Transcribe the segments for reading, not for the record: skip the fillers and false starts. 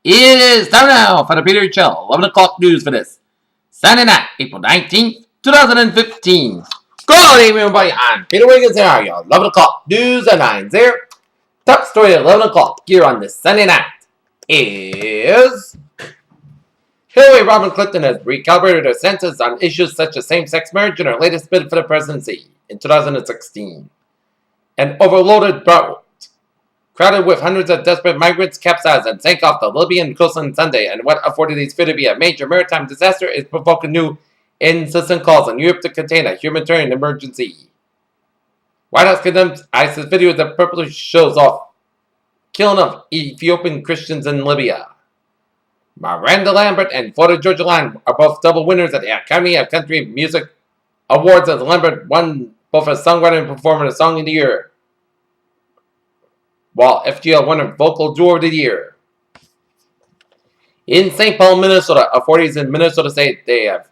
It is time now for the Peter Chill 11 o'clock news for this Sunday night, April 19th, 2015. Good evening, everybody. I'm Peter Wiggins here. Are your 11 o'clock news at 9 0. Top story at 11 o'clock here on this Sunday night is Hillary Rodham Clinton has recalibrated her senses on issues such as same-sex marriage in her latest bid for the presidency in 2016. An overloaded boat, crowded with hundreds of desperate migrants, capsized and sank off the Libyan coast on Sunday, and what afforded appear to be a major maritime disaster is provoking new insistent calls on Europe to contain a humanitarian emergency. White House condemns ISIS video that purposely shows off killing of Ethiopian Christians in Libya. Miranda Lambert and Florida Georgia Line are both double winners at the Academy of Country Music Awards, as Lambert won both as songwriter and performer of Song of the Year, while FGL won a Vocal Duo of the Year. In St. Paul, Minnesota, authorities in Minnesota say they have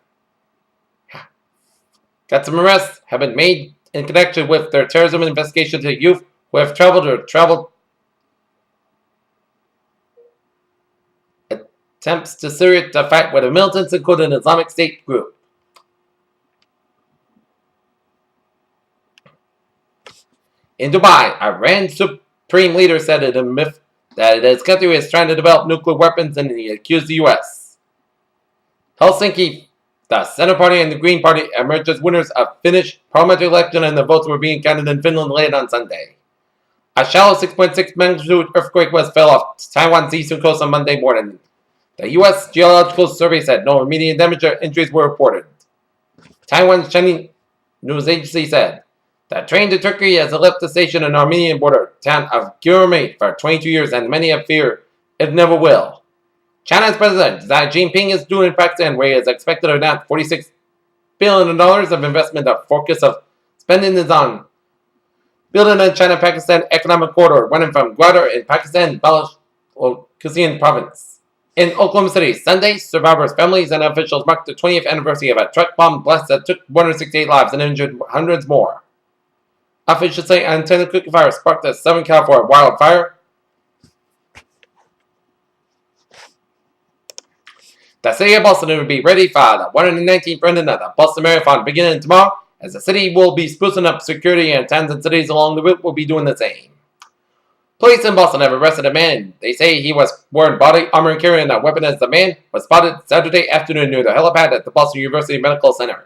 got some arrests have been made in connection with their terrorism investigation to youth who have traveled attempts to Syria to fight with the militants, including an Islamic State group. In Dubai, Iran's supreme leader said it a myth that his country is trying to develop nuclear weapons, and he accused the U.S. Helsinki, the Center Party and the Green Party emerged as winners of Finnish parliamentary election, and the votes were being counted in Finland late on Sunday. A shallow 6.6 magnitude earthquake fell off Taiwan's eastern coast on Monday morning. The U.S. Geological Survey said no immediate damage or injuries were reported. Taiwan's Chinese news agency said the train to Turkey has left the station in the Armenian border town of Gyumri for 22 years, and many have feared it never will. China's President Xi Jinping is due in Pakistan, where he is expected to announce $46 billion of investment. The focus of spending is on building a China-Pakistan economic corridor running from Gwadar in Pakistan, Balochistan province. In Oklahoma City, Sunday, survivors, families, and officials marked the 20th anniversary of a truck bomb blast that took 168 lives and injured hundreds more. Officials say an unintended cookie fire sparked a Southern California wildfire. The city of Boston will be ready for the 119th running of the Boston Marathon beginning tomorrow, as the city will be sprucing up security, and towns and cities along the route will be doing the same. Police in Boston have arrested a man. They say he was wearing body armor and carrying a weapon, as the man was spotted Saturday afternoon near the helipad at the Boston University Medical Center.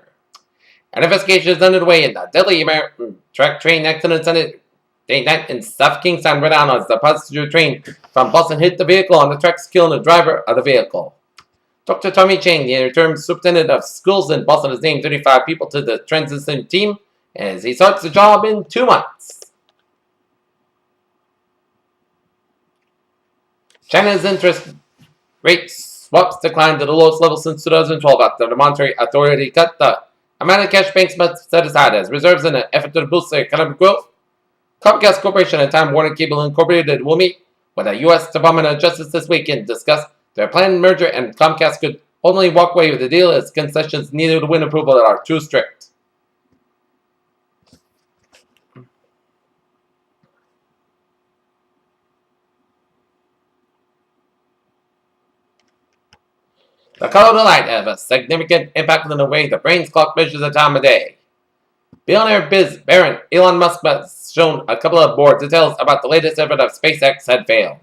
An investigation is underway in the deadly American train accident Sunday night in South Kingstown, Rhode Island, as the passenger train from Boston hit the vehicle on the tracks, killing the driver of the vehicle. Dr. Tommy Chang, the interim superintendent of schools in Boston, has named 35 people to the transition team as he starts the job in 2 months. China's interest rate swaps declined to the lowest level since 2012 after the monetary authority cut the amount of cash banks must set aside as reserves in an effort to boost their economic growth. Comcast Corporation and Time Warner Cable Incorporated will meet with the U.S. Department of Justice this week and discuss their planned merger, and Comcast could only walk away with the deal as concessions needed to win approval that are too strict. The color of the light has a significant impact on the way the brain's clock measures the time of day. Billionaire biz baron Elon Musk has shown a couple of board details about the latest effort of SpaceX had failed.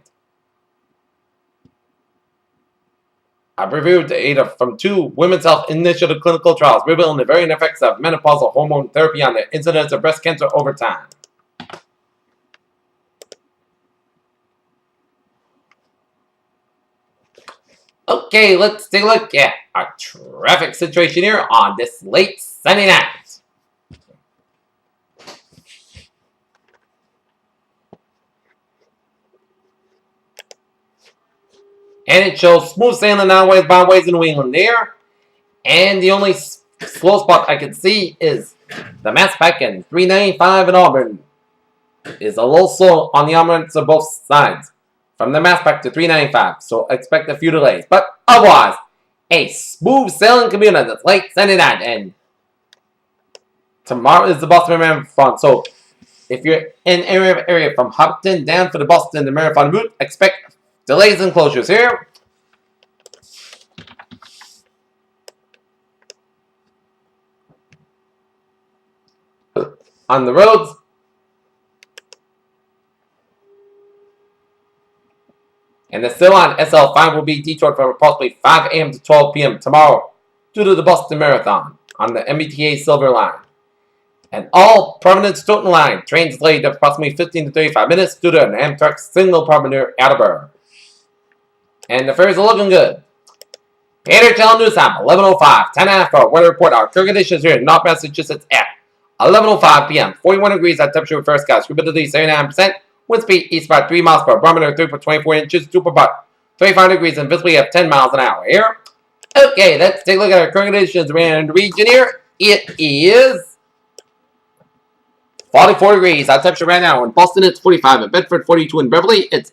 I've reviewed data from 2 women's health initiative clinical trials revealing the varying effects of menopausal hormone therapy on the incidence of breast cancer over time. Okay, let's take a look at our traffic situation here on this late Sunday night. And it shows smooth sailing outways, byways in New England there. And the only slow spot I can see is the Mass Pike and 395 in Auburn. Is a little slow on the opposites of both sides, from the Mass Pike to 395, so expect a few delays. But otherwise, a smooth sailing commute on this late Sunday night, and tomorrow is the Boston Marathon. So if you're in area from Hopkins down for the Boston Marathon route, expect delays and closures here. on the roads. And the still on SL5 will be detoured from approximately 5 a.m. to 12 p.m. tomorrow due to the Boston Marathon on the MBTA Silver Line. And all permanent Stoughton Line trains delayed approximately 15 to 35 minutes due to an Amtrak single problem near Attleboro. And the ferries are looking good. Hater Channel News time, 11:05. 10 after weather report. Our current conditions here in North Massachusetts at 11:05 p.m. 41 degrees at temperature with first skies. Humidity 79%. Wind speed east about 3 miles per hour. Barometer 3.24 inches. Super about 35 degrees and visibly at 10 miles an hour here. Okay, let's take a look at our current conditions around the region here. It is 44 degrees at temperature right now. In Boston, it's 45. In Bedford, 42. In Beverly, it's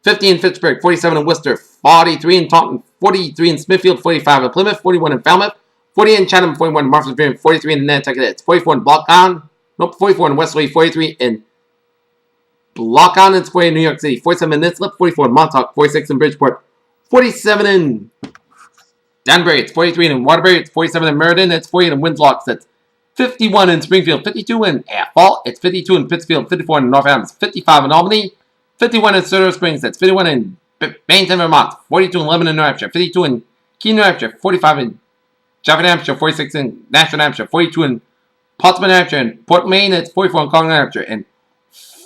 50 in Pittsburgh, 47 in Worcester, 43 in Taunton, 43 in Smithfield, 45 in Plymouth, 41 in Falmouth, 40 in Chatham, 41 in Martha's 43 in Nantucket, it's 44 in 44 in Westerly, 43 in Block-On, it's 40 in New York City, 47 in Islip, 44 in Montauk, 46 in Bridgeport, 47 in Danbury, it's 43 in Waterbury, it's 47 in Meriden, it's 40 in Winslow, it's 51 in Springfield, 52 in Fall, it's 52 in Pittsfield, 54 in Northampton, it's 55 in Albany, 51 in Silver Springs, that's 51 in Bennington, Vermont, 42 in Lebanon, New Hampshire, 52 in Keene, New Hampshire, 45 in Jaffa, New Hampshire, 46 in Nashville, New Hampshire, 42 in Portsmouth, New Hampshire, and Port Maine, it's 44 in Concord, New Hampshire, and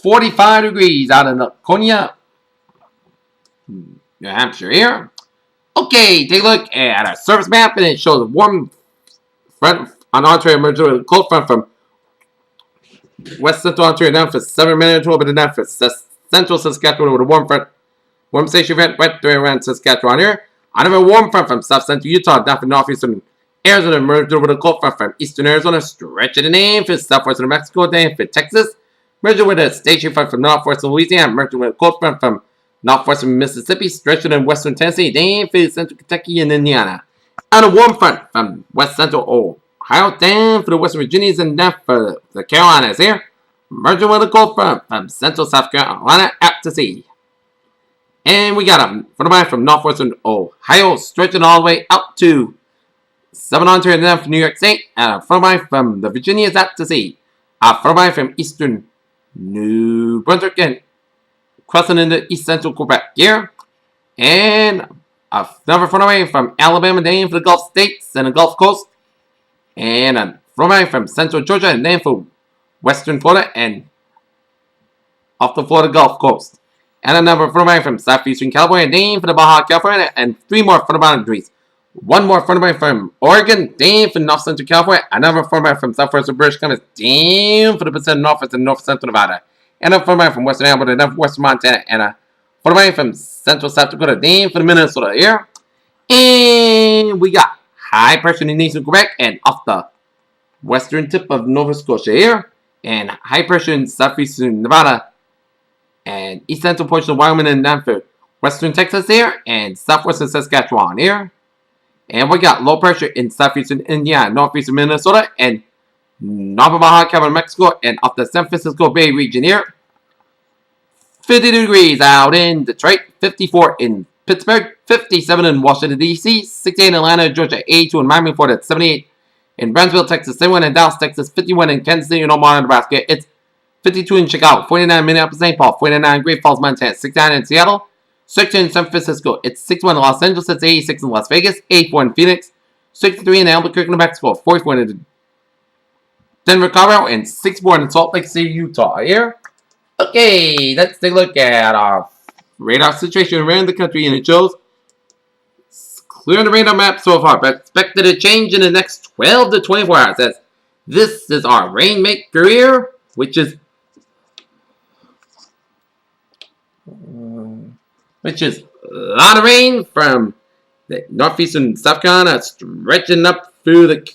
45 degrees out in Laconia, New Hampshire here. Okay, take a look at our surface map, and it shows a warm front on Ontario emerging with a cold front from West Central Ontario down for 7 minutes, a little bit of down for Central Saskatchewan with a warm station event right there around Saskatchewan here. I have a warm front from South Central Utah down for northeastern Arizona, merged over the cold front from eastern Arizona, stretching the name for southwestern New Mexico, then for Texas, merging with a station front from northwestern Louisiana, merging with a cold front from northwestern Mississippi, stretching in western Tennessee, then for central Kentucky and Indiana. And a warm front from west central Ohio, down for the Western Virginias and down for the Carolinas here, merging with a cold front from central South Carolina out to sea. And we got a front of mine from northwestern Ohio, stretching all the way out to Southern Ontario and down for New York State. And a front of mine from the Virginias out to sea. A front of mine from eastern New Brunswick and crossing into east central Quebec here. And another front of mine from Alabama down for the Gulf States and the Gulf Coast. And a front of mine from central Georgia and then for western Florida and off the Florida Gulf Coast. And another front of mine from southeastern California, then for the Baja California, and 3 more front of boundaries. 1 more front of mine from Oregon, then for north central California, another front of mine from southwestern British Columbia, then for the Pacific Northwest and north central Nevada, and a front of mine from western Alberta, then for western Montana, and a front of mine from central South Dakota, then for the Minnesota here. And we got high pressure in eastern Quebec and off the western tip of Nova Scotia here, and high pressure in southeastern Nevada, and east central portion of Wyoming and down for western Texas here, and southwestern Saskatchewan here. And we got low pressure in southeastern Indiana, northeastern Minnesota, and northern Baja California, Mexico, and off the San Francisco Bay region here. 50 degrees out in Detroit, 54 in Pittsburgh, 57 in Washington, D.C., 68 in Atlanta, Georgia, 82 in Miami, Florida, 78 in Brownsville, Texas, 71 in Dallas, Texas, 51 in Kansas City, and Omaha, Nebraska. It's 52 in Chicago, 49 in Minneapolis, St. Paul, 49 in Great Falls, Montana, 69 in Seattle, 60 in San Francisco, it's 61 in Los Angeles, it's 86 in Las Vegas, 84 in Phoenix, 63 in Albuquerque, New Mexico, 44 in Denver, Colorado, and 64 in Salt Lake City, Utah here. Okay, let's take a look at our radar situation around the country, and it shows clear on the radar map so far, but expected to change in the next 12 to 24 hours. As this is our rainmaker here, which is a lot of rain from the northeastern South Carolina, stretching up through the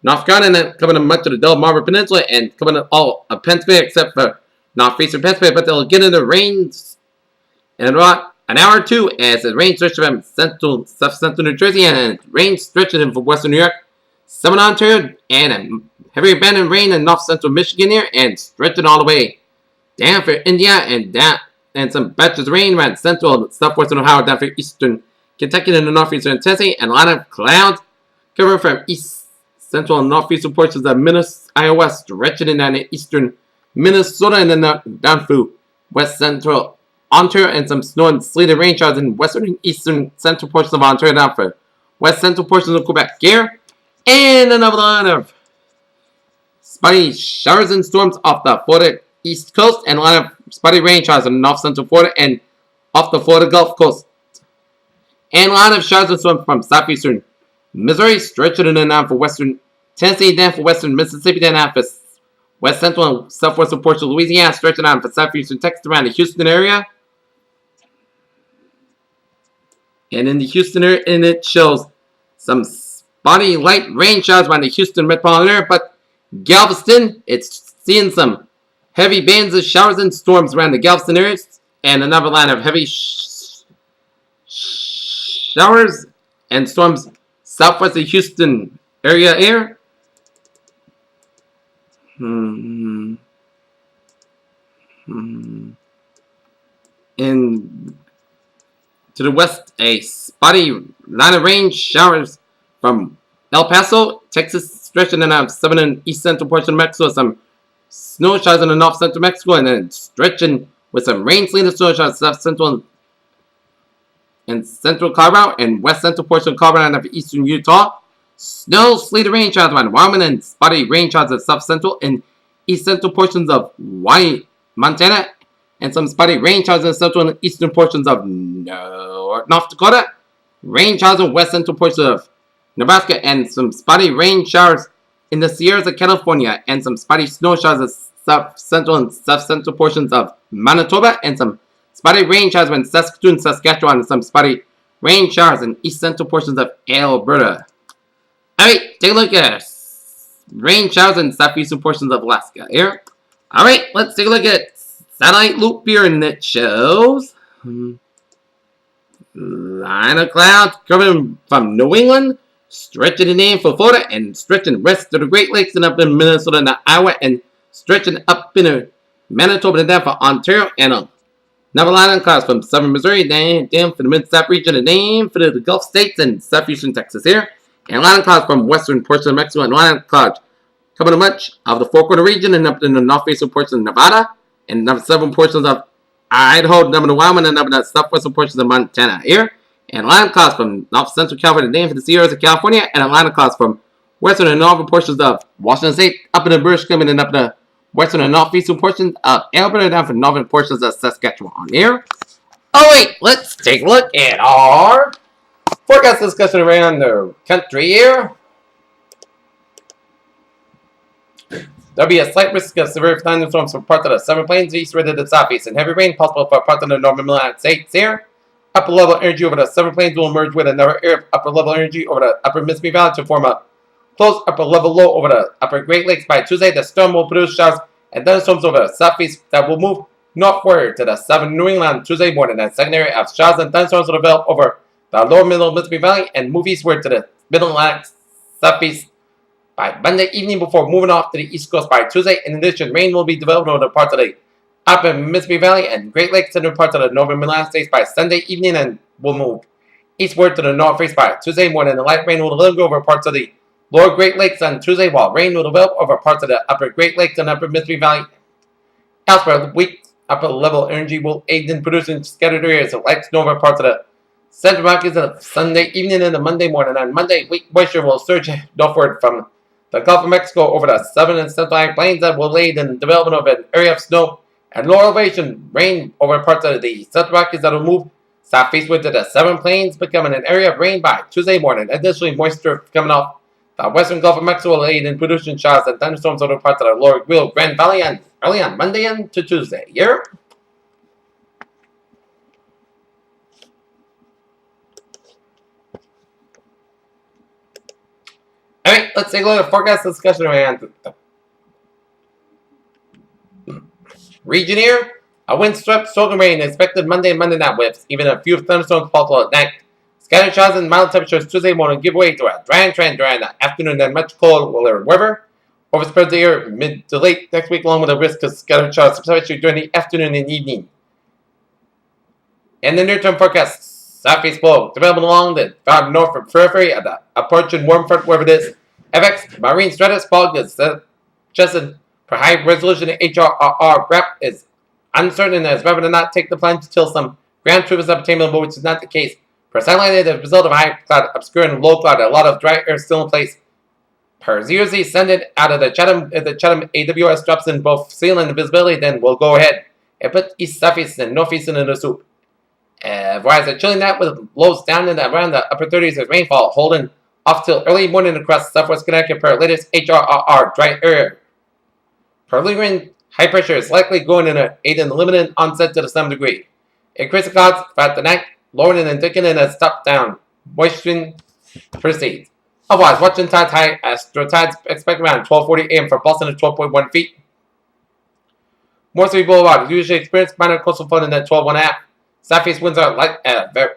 North Carolina, and then coming to much of the Delmarva Peninsula, and coming to all of Pennsylvania except for northeastern Pennsylvania. But they'll get into rain in about an hour or two as the rain stretches from south central New Jersey, and rain stretches in from western New York, southern Ontario, and a heavy abundant rain in north central Michigan here, and stretching all the way down for India and down. And some patches of rain around central and southwestern Ohio, down for eastern Kentucky and the northeastern Tennessee, and a lot of clouds covering from east central and northeastern portions of Iowa West, stretching in the eastern Minnesota and then down through west central Ontario, and some snow and sleeted rain showers in western and eastern central portions of Ontario down for west central portions of Quebec here. And another line of spotty showers and storms off the Florida east coast, and a line of spotty rain showers in north central Florida and off the Florida Gulf Coast. And a line of showers and storms from southeastern Missouri, stretching in and out for western Tennessee, down for western Mississippi, then out for west central and southwestern portions of Louisiana, stretching out for southeastern Texas around the Houston area. And in the Houston area, and it shows some spotty light rain showers around the Houston metropolitan area, but Galveston, it's seeing some heavy bands of showers and storms around the Galveston area, and another line of heavy showers and storms southwest of Houston area air. And to the west, a spotty line of rain showers from El Paso, Texas, stretching in the southern and east central portion of Mexico. Some snow showers in the north central Mexico, and then stretching with some rain, sleet, and snow showers south central and central Colorado and west central portion of Colorado and eastern Utah. Snow, sleet, and rain showers around Wyoming, and spotty rain showers in south central and east central portions of Montana, and some spotty rain showers in central and eastern portions of North Dakota. Rain showers in west central portions of Nebraska, and some spotty rain showers in the Sierras of California, and some spotty snow showers in south central and south central portions of Manitoba, and some spotty rain showers in Saskatoon, Saskatchewan, and some spotty rain showers in east central portions of Alberta. Alright, take a look at rain showers in southeastern portions of Alaska here. Alright, let's take a look at satellite loop here, and it shows line of clouds coming from New England, stretching in for Florida, and stretching west to the Great Lakes and up in Minnesota and Iowa, and stretching up in Manitoba and down for Ontario, and another line of clouds from southern Missouri down for the mid-south region, and down for the Gulf states and southeastern Texas here, and a line of clouds from western portions of Mexico, and a line of clouds coming to much of the Four Quarter region and up in the northeastern portions of Nevada, and southern portions of Idaho, down in Wyoming, and up in the southwestern portions of Montana here. And a line of clouds from north central California down for the Sierras of California, and a line of clouds from western and northern portions of Washington State, up in the British Columbia, and up in the western and northeastern portions of Alberta, down for northern portions of Saskatchewan here. Oh wait, let's take a look at our forecast discussion around the country here. There'll be a slight risk of severe thunderstorms for parts of the southern plains, eastward to the southeast, and heavy rain possible for parts of the northern United States here. Upper level energy over the southern plains will merge with another area of upper level energy over the upper Mississippi Valley to form a close upper level low over the upper Great Lakes. By Tuesday, the storm will produce showers and thunderstorms over the southeast that will move northward to the southern New England Tuesday morning. That second area of showers and thunderstorms will develop over the lower middle Mississippi Valley and move eastward to the middle Atlantic southeast by Monday evening before moving off to the east coast by Tuesday. In addition, rain will be developed over the parts of the upper Mississippi Valley and Great Lakes and parts of the northern United States by Sunday evening, and will move eastward to the northeast by Tuesday morning. The light rain will linger over parts of the lower Great Lakes on Tuesday, while rain will develop over parts of the upper Great Lakes and upper Mississippi Valley. Elsewhere, weak upper level energy will aid in producing scattered areas of light snow over parts of the central Rockies on Sunday evening and the Monday morning. On Monday, weak moisture will surge northward from the Gulf of Mexico over the southern and central plains that will aid in the development of an area of snow and low elevation rain over parts of the Central Rockies that will move southeastward to the southern plains, becoming an area of rain by Tuesday morning. Additionally, moisture coming off the western Gulf of Mexico will aid in producing showers and thunderstorms over parts of the lower Rio Grande Valley and early on Monday into Tuesday. Here. Alright, let's take a look at forecast discussion around the region here. A windswept soaking rain expected Monday and Monday night with even a few thunderstorms possible at night. Scattered showers and mild temperatures Tuesday morning give way to a drying trend during the afternoon and much colder weather. Overspread the air mid to late next week, along with a risk of scattered showers, especially during the afternoon and evening. And the near-term forecast, southeast blow developing along the far north periphery of the approaching warm front, wherever it is, FX Marine Stratus Fog is suggested for high resolution HRR rep is uncertain as whether to not take the plunge until some ground truth is obtainable, which is not the case. For satellite, the result of high cloud obscuring low cloud, a lot of dry air still in place. Per ZRZ, send it out of the Chatham. If the Chatham AWS drops in both seal and visibility, then we'll go ahead and put east, southeast, and northeast into the soup. Whereas a chilly night with lows down in around the upper 30s with rainfall, holding off till early morning across southwest Connecticut per latest HRR dry air. Per lingering high pressure is likely going to aid in the limited onset to some degree. Increasing clouds throughout the night, lowering and thickening as top down moisturing proceeds. Otherwise, watching tides high astro tides expected around 12:40 a.m. for Boston at 12.1 feet. Morrissey Boulevard usually experience minor coastal flooding at 12.5. Southeast winds are light,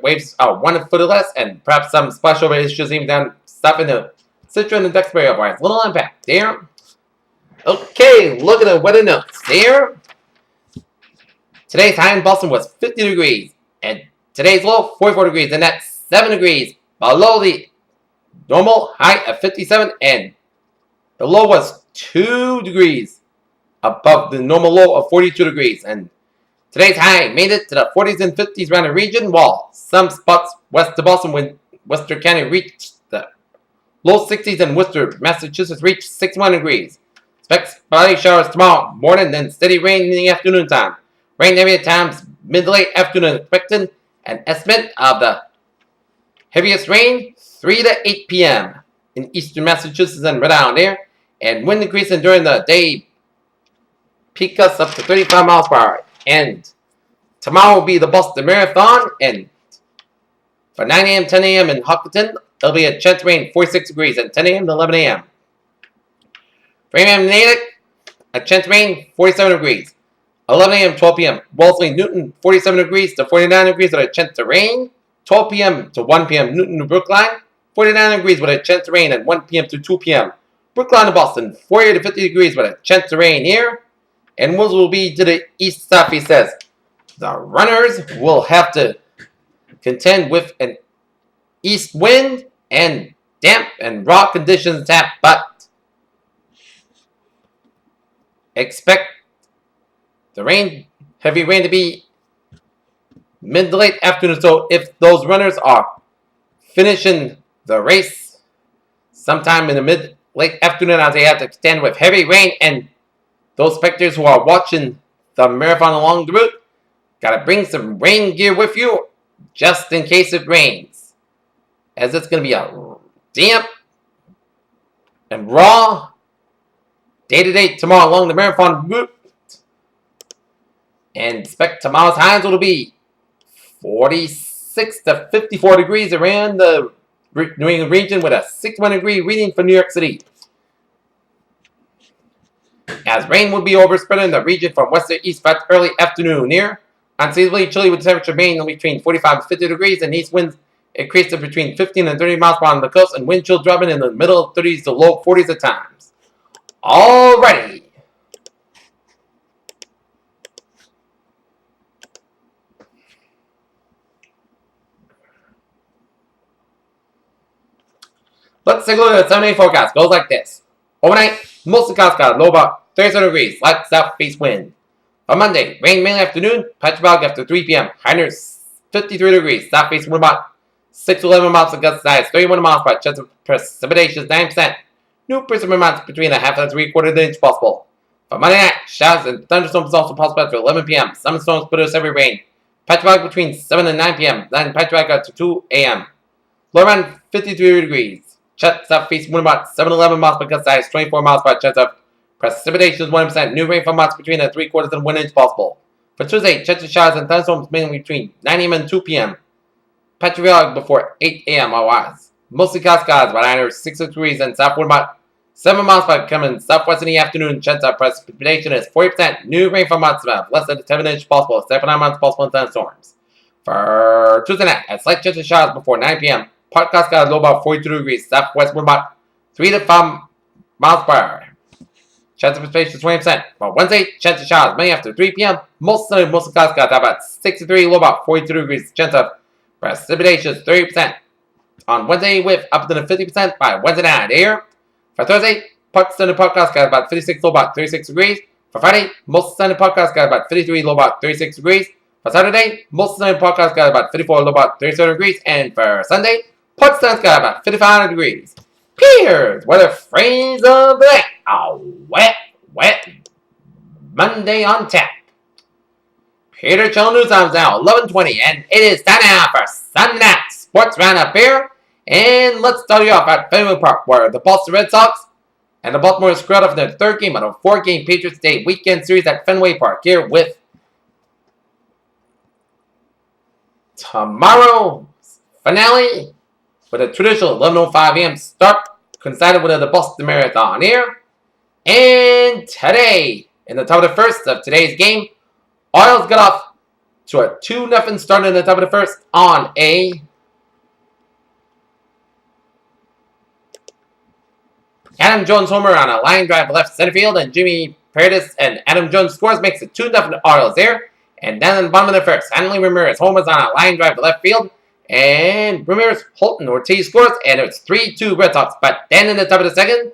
waves are 1 foot or less, and perhaps some splashover issues even down south in the Citron and Duxbury. Otherwise, little impact there. Okay, look at the weather notes there. Today's high in Boston was 50 degrees, and today's low 44 degrees, and that's 7 degrees below the normal high of 57, and the low was 2 degrees above the normal low of 42 degrees. And today's high made it to the 40s and 50s around the region, while some spots west of Boston, when Worcester County reached the low 60s, and Worcester, Massachusetts reached 61 degrees. Expect spotty showers tomorrow morning, then steady rain in the afternoon time. Rain area times mid to late afternoon expected. An estimate of the heaviest rain 3 to 8 p.m. in eastern Massachusetts and Rhode Island there. And wind increasing during the day, peak gusts up to 35 miles per hour. And tomorrow will be the Boston Marathon. And for 9 a.m., 10 a.m. in Hopkinton, there'll be a chance rain 46 degrees at 10 a.m. to 11 a.m. For a.m. in Natick, a chance rain 47 degrees. 11 a.m., 12 p.m. Wellesley, Newton, 47 degrees to 49 degrees with a chance to rain. 12 p.m. to 1 p.m. Newton to Brookline, 49 degrees with a chance to rain at 1 p.m. to 2 p.m. Brookline to Boston, 40 to 50 degrees with a chance to rain here. And winds will be to the east-south, he says. The runners will have to contend with an east wind and damp and raw conditions, but expect the heavy rain to be mid to late afternoon. So if those runners are finishing the race sometime in the mid late afternoon, as they have to contend with heavy rain, and those spectators who are watching the marathon along the route gotta bring some rain gear with you just in case it rains, as it's gonna be a damp and raw day-to-day tomorrow along the marathon route. And expect tomorrow's highs will be 46 to 54 degrees around the New England region, with a 61 degree reading for New York City. As rain will be overspread in the region from west to east by early afternoon here. Unseasonably chilly with temperature ranging between 45 and 50 degrees, and east winds increase to between 15 and 30 miles per hour on the coast, and wind chill dropping in the middle 30s to low 40s at times. Alrighty. Let's take a look at the 7-day forecast. Goes like this. Overnight, mostly cloudy, low about 37 degrees, light southeast wind. On Monday, rain mainly afternoon, patchy fog after 3 p.m. High near 53 degrees, southeast wind about 6 to 11 miles of gust size, 31 miles per hour, chance of precipitation 9%. New precipitation amounts between a half and 3/4 inch possible. For Monday night, showers and thunderstorms also possible after 11 p.m. Some storms produce heavy rain. Patchy fog between 7 and 9 p.m. Then patchy fog up to 2 a.m. Low around 53 degrees. Southeast wind about 7 to 11 miles per gust size, 24 miles per hour, chance of precipitation is 1%. New rainfall amounts between a 3/4 and 1 inch possible. For Tuesday, chance of showers and thunderstorms mainly between 9 a.m. and 2 p.m. Patchy fog before 8 a.m. otherwise. Mostly cloudy skies, about 9 or 6 degrees, and south wind about 7 miles per hour coming southwest in the afternoon. Chance of precipitation is 40%. New rainfall amounts of less than 7 inch possible. 7 miles possible in thunderstorms. For Tuesday night, a slight chance of showers before 9 p.m. Part cloudy skies, low about 42 degrees. Southwest wind about 3 to 5 miles per hour. Chance of precipitation is 20%. For Wednesday, chance of showers mainly after 3 p.m. Mostly cloudy skies, about 63, low about 42 degrees. Chance of precipitation is 30%. On Wednesday, with up to 50% by Wednesday night. Here, For Thursday, Park Sunday podcast got about 56, low about 36 degrees. For Friday, most Sunday podcast got about 53, low about 36 degrees. For Saturday, most Sunday podcast got about 54, low about 37 degrees. And for Sunday, Park Sunday got about 55 degrees. Here's weather phrase of the day. A wet Monday on tap. Peter Chill News Time's now 11:20, and it is time now for Sunday Night Sports Roundup here. And let's start you off at Fenway Park, where the Boston Red Sox and the Baltimore squared off in their third game of a 4-game Patriots Day weekend series at Fenway Park here with tomorrow's finale with a traditional 11:05 a.m. start coincided with the Boston Marathon here. And today, in the top of the first of today's game, Orioles got off to a 2-0 start in the top of the first on a Adam Jones homer on a line drive left center field, and Jimmy Paredes and Adam Jones scores, makes it 2-0 Orioles there. And then in the bottom of the first, Hanley Ramirez homers on a line drive to left field, and Ramirez, Holton, Ortiz scores, and it's 3-2 Red Sox. But then in the top of the second,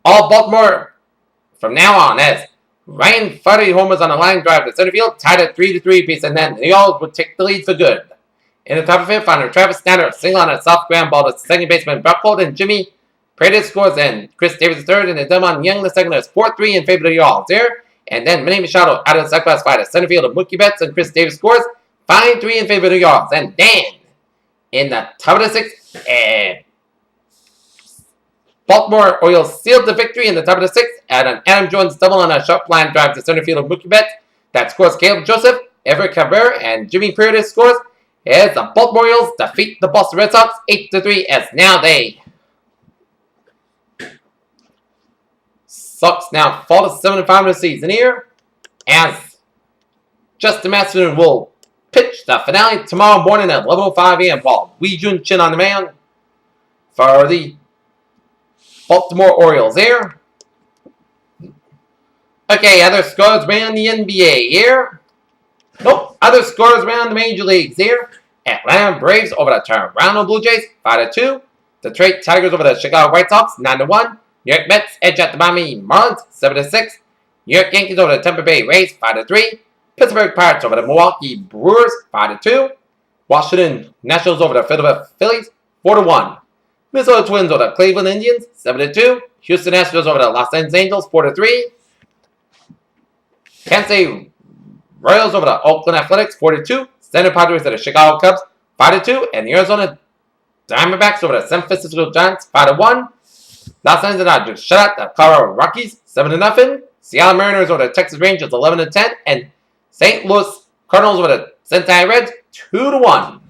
all Baltimore from now on as Ryan Fuddy homers on a line drive to center field, tied at 3-3 apiece, and then the Orioles would take the lead for good. In the top of the fifth, on Travis Snyder, single on a soft ground ball to second baseman Brock Holt, and Jimmy Paredes scores, and Chris Davis third, and Delmon Young the second is 4-3 in favor of the Orioles there. And then Manny Machado out of the second class fight at center field of Mookie Betts, and Chris Davis scores 5-3 in favor of the Orioles. And then in the top of the sixth, Baltimore Orioles sealed the victory in the top of the sixth at an Adam Jones double on a sharp line drive to center field of Mookie Betts. That scores Caleb Joseph, Everett Cabrera, and Jimmy Paredes scores as the Baltimore Orioles defeat the Boston Red Sox 8-3, as now they Sox now fall to 7-5 in the season here, as Justin Masterson will pitch the finale tomorrow morning at 11:05 a.m. while Wee Jun Chin on the mound for the Baltimore Orioles here. Okay, other scores around the NBA here. Nope, other scores around the Major Leagues here. Atlanta Braves over the Toronto Blue Jays 5-2. Detroit Tigers over the Chicago White Sox 9-1. New York Mets edge at the Miami Marlins 7-6. New York Yankees over the Tampa Bay Rays 5-3. Pittsburgh Pirates over the Milwaukee Brewers 5-2. Washington Nationals over the Philadelphia Phillies 4-1. Minnesota Twins over the Cleveland Indians 7-2. Houston Astros over the Los Angeles Angels 4-3. Kansas City Royals over the Oakland Athletics 4-2. San Diego Padres over the Chicago Cubs 5-2. And the Arizona Diamondbacks over the San Francisco Giants 5-1. Los Angeles Dodgers shut out the Colorado Rockies 7-0. Seattle Mariners over the Texas Rangers 11-10. And St. Louis Cardinals over the Cincinnati Reds 2-1.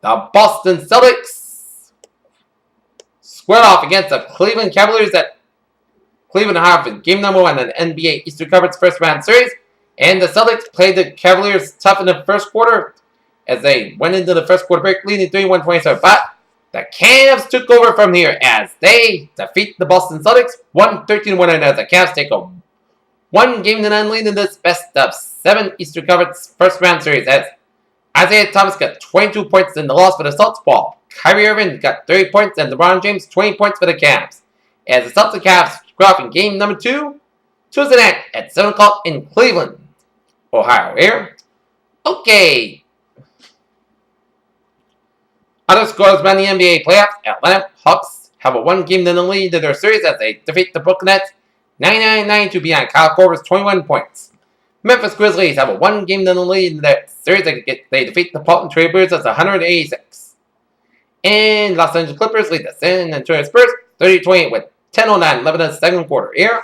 The Boston Celtics squared off against the Cleveland Cavaliers at Cleveland Harvard, game number 1 in the NBA Eastern Conference first round series. And the Celtics played the Cavaliers tough in the first quarter as they went into the first quarter break leading 31-27. But the Cavs took over from here as they defeat the Boston Celtics 113-1, as the Cavs take a 1-9 lead in this best of 7 Eastern Conference first round series, as Isaiah Thomas got 22 points in the loss for the Celtics, while Kyrie Irving got 30 points and LeBron James 20 points for the Cavs. As the Celtics Cavs square off in game number 2 Tuesday night at 7 o'clock in Cleveland, Ohio. Here, okay. Other scores around the NBA playoffs: Atlanta Hawks have a 1-game lead in their series as they defeat the Brooklyn Nets 99-92 behind Kyle Korver's 21 points. Memphis Grizzlies have a 1-game lead in their series. They defeat the Portland Trail Blazers at 186. And Los Angeles Clippers lead the San Antonio Spurs 30-28 with 10:09 left in the second quarter here.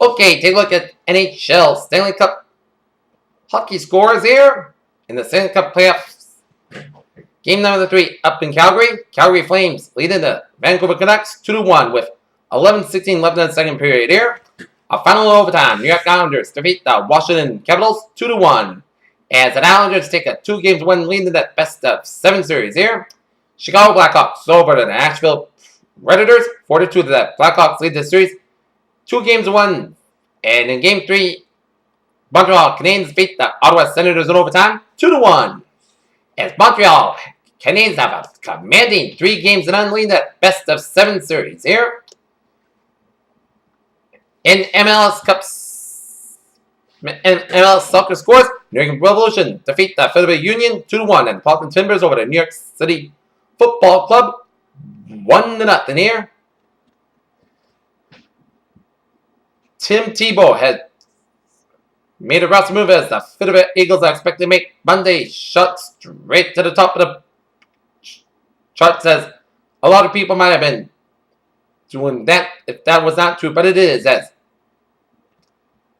Okay, take a look at NHL Stanley Cup hockey scores here in the Stanley Cup playoffs. Game number 3 up in Calgary. Calgary Flames leading the Vancouver Canucks 2-1 with 11:16 left in the second period here. A final overtime. New York Islanders defeat the Washington Capitals 2-1 as the Islanders take a 2-1 lead in that best of 7 series here. Chicago Blackhawks over the Nashville Redditors 4-2. The Blackhawks lead the series 2-1. And in Game 3, Montreal Canadiens beat the Ottawa Senators in overtime 2-1. As Montreal Canadiens have a commanding 3-0 lead at best of 7 series here. In MLS Soccer scores, New England Revolution defeat the Philadelphia Union 2-1, and the Portland Timbers over the New York City Football Club 1-0 here. Tim Tebow has made a roster move as the Philadelphia Eagles are expected to make Monday shot straight to the top of the chart. Says a lot of people might have been doing that if that was not true, but it is. As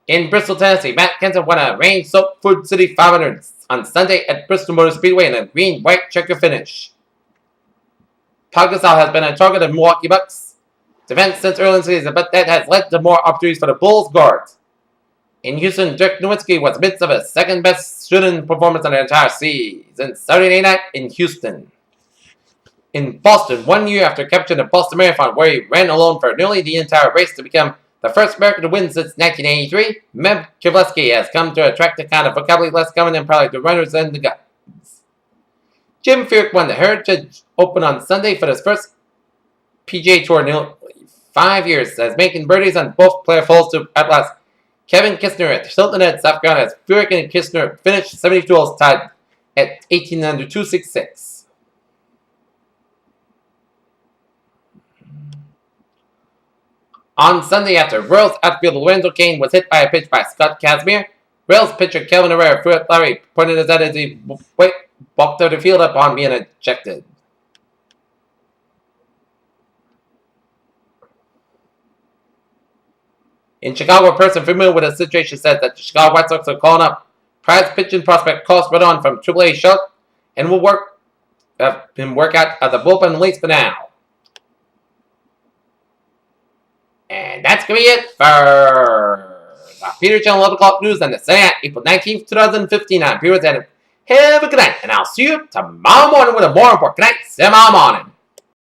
in Bristol, Tennessee, Matt Kenseth won a rain-soaked Food City 500 on Sunday at Bristol Motor Speedway in a green-white checker finish. Pau Gasol has been a target of Milwaukee Bucks defense since early in the season, but that has led to more opportunities for the Bulls guards. In Houston, Dirk Nowitzki was midst of his second-best shooting performance on the entire season Saturday night in Houston. In Boston, 1 year after capturing the Boston Marathon, where he ran alone for nearly the entire race to become the first American to win since 1983, Meb Keflezighi has come to attract the kind of vocabulary less common than probably the runners and the guns. Jim Furyk won the Heritage Open on Sunday for his first PGA Tour in nearly 5 years, as making birdies on both player holes to outlast Kevin Kisner at Hilton Head, South Carolina, as Furyk and Kisner finished 72 holes tied at 18 under 266. On Sunday, after Royals outfielder Lorenzo Cain was hit by a pitch by Scott Kazmir, Royals pitcher Kelvin Herrera threw at Larry, pointing his head as he walked out the field upon being ejected. In Chicago, a person familiar with the situation said that the Chicago White Sox are calling up prize pitching prospect Carlos Rodon from AAA Charlotte and will work out of the bullpen at least for now. And that's going to be it for the Peter Channel 11 o'clock news on the Sunday, April 19th, 2015. I'm Peter. Have a good night, and I'll see you tomorrow morning with a more important good night tomorrow morning.